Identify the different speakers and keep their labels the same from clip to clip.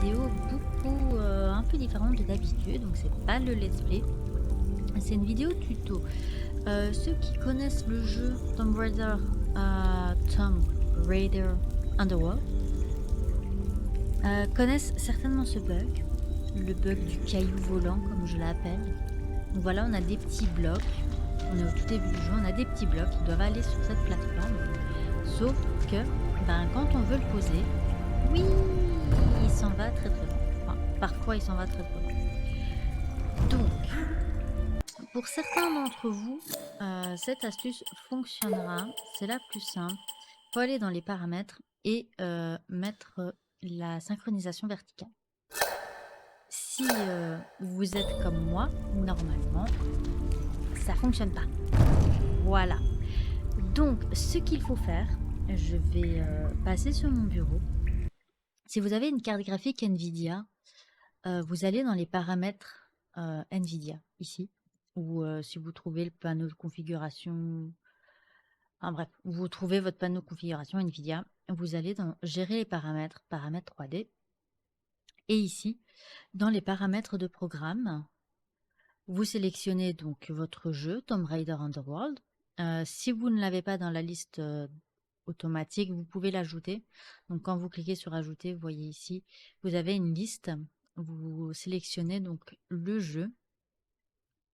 Speaker 1: vidéo beaucoup un peu différente de d'habitude, donc c'est pas le let's play, c'est une vidéo tuto. Ceux qui connaissent le jeu Tomb Raider Underworld connaissent certainement ce bug, le bug du caillou volant comme je l'appelle. Donc voilà, on a des petits blocs, on est au tout début du jeu, on a des petits blocs qui doivent aller sur cette plateforme, sauf que quand on veut le poser, oui, il s'en va très très loin. Enfin, parfois il s'en va très très loin. Donc, pour certains d'entre vous, cette astuce fonctionnera. C'est la plus simple. Il faut aller dans les paramètres et mettre la synchronisation verticale. Si vous êtes comme moi, normalement, ça fonctionne pas. Voilà. Donc, ce qu'il faut faire, je vais passer sur mon bureau. Si vous avez une carte graphique NVIDIA, vous allez dans les paramètres NVIDIA, ici, ou si vous trouvez le panneau de configuration, enfin bref, vous trouvez votre panneau de configuration NVIDIA, vous allez dans gérer les paramètres, paramètres 3D, et ici, dans les paramètres de programme, vous sélectionnez donc votre jeu, Tomb Raider Underworld. Si vous ne l'avez pas dans la liste automatique, vous pouvez l'ajouter. Donc quand vous cliquez sur ajouter, vous voyez ici, vous avez une liste. Vous sélectionnez donc le jeu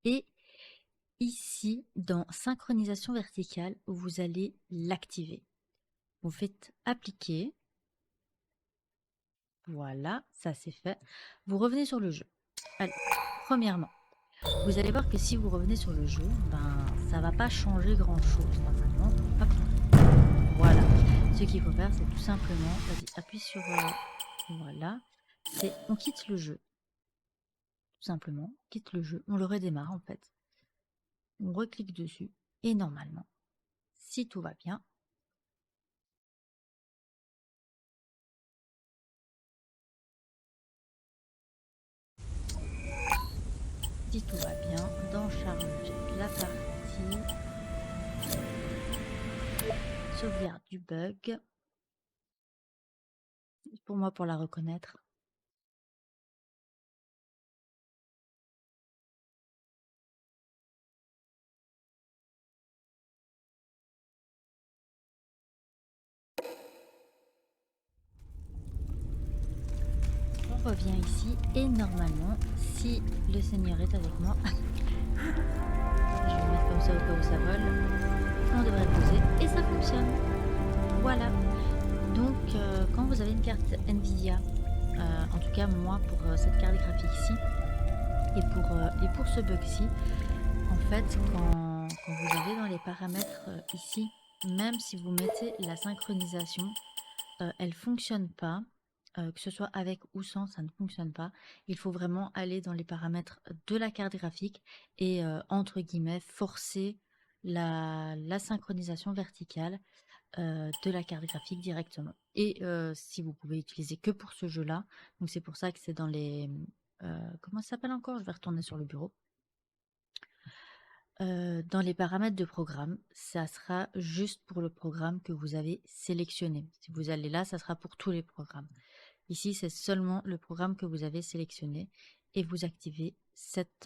Speaker 1: et ici dans synchronisation verticale, vous allez l'activer. Vous faites appliquer. Voilà, ça c'est fait. Vous revenez sur le jeu. Allez, premièrement, vous allez voir que si vous revenez sur le jeu, ça va pas changer grand chose normalement. Hop. Voilà. Ce qu'il faut faire, c'est tout simplement, vas-y, appuie sur voilà. C'est on quitte le jeu. Tout simplement, on quitte le jeu. On le redémarre en fait. On reclique dessus et normalement, si tout va bien, dans charger la partie, sauvegarde du bug, pour moi pour la reconnaître. On revient ici et normalement, si le Seigneur est avec moi, je vais le mettre comme ça au cas où ça vole, on devrait le poser et ça fonctionne. Voilà. Donc quand vous avez une carte Nvidia, en tout cas moi pour cette carte graphique ici, et pour ce bug-ci, en fait quand vous allez dans les paramètres ici, même si vous mettez la synchronisation, elle fonctionne pas. Que ce soit avec ou sans, ça ne fonctionne pas. Il faut vraiment aller dans les paramètres de la carte graphique et entre guillemets forcer la synchronisation verticale de la carte graphique directement. Et si vous pouvez utiliser que pour ce jeu-là, donc c'est pour ça que c'est dans les... comment ça s'appelle encore? Je vais retourner sur le bureau. Dans les paramètres de programme, ça sera juste pour le programme que vous avez sélectionné. Si vous allez là, ça sera pour tous les programmes. Ici, c'est seulement le programme que vous avez sélectionné et vous activez cette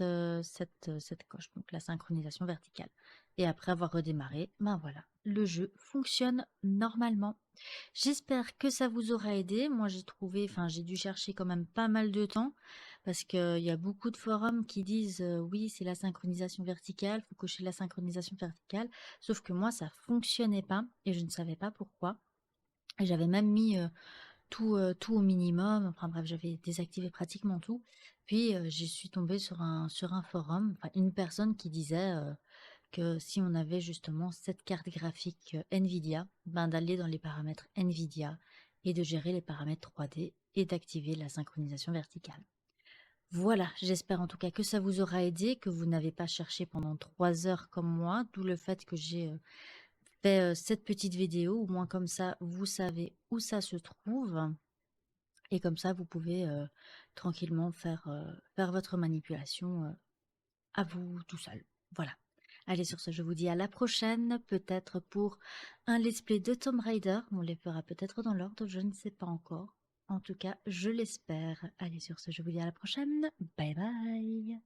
Speaker 1: coche, donc la synchronisation verticale. Et après avoir redémarré, voilà, le jeu fonctionne normalement. J'espère que ça vous aura aidé. Moi, j'ai dû chercher quand même pas mal de temps parce qu'il y a beaucoup de forums qui disent oui, c'est la synchronisation verticale, faut cocher la synchronisation verticale. Sauf que moi, ça fonctionnait pas et je ne savais pas pourquoi. Et j'avais même mis tout au minimum. Enfin bref, j'avais désactivé pratiquement tout. Puis je suis tombée sur un forum, enfin, une personne qui disait que si on avait justement cette carte graphique NVIDIA, d'aller dans les paramètres NVIDIA et de gérer les paramètres 3D et d'activer la synchronisation verticale. Voilà, j'espère en tout cas que ça vous aura aidé, que vous n'avez pas cherché pendant 3 heures comme moi, d'où le fait que j'ai fait cette petite vidéo, au moins comme ça vous savez où ça se trouve. Et comme ça, vous pouvez tranquillement faire votre manipulation à vous tout seul. Voilà. Allez, sur ce, je vous dis à la prochaine, peut-être pour un let's play de Tomb Raider. On les fera peut-être dans l'ordre, je ne sais pas encore. En tout cas, je l'espère. Allez, sur ce, je vous dis à la prochaine. Bye bye.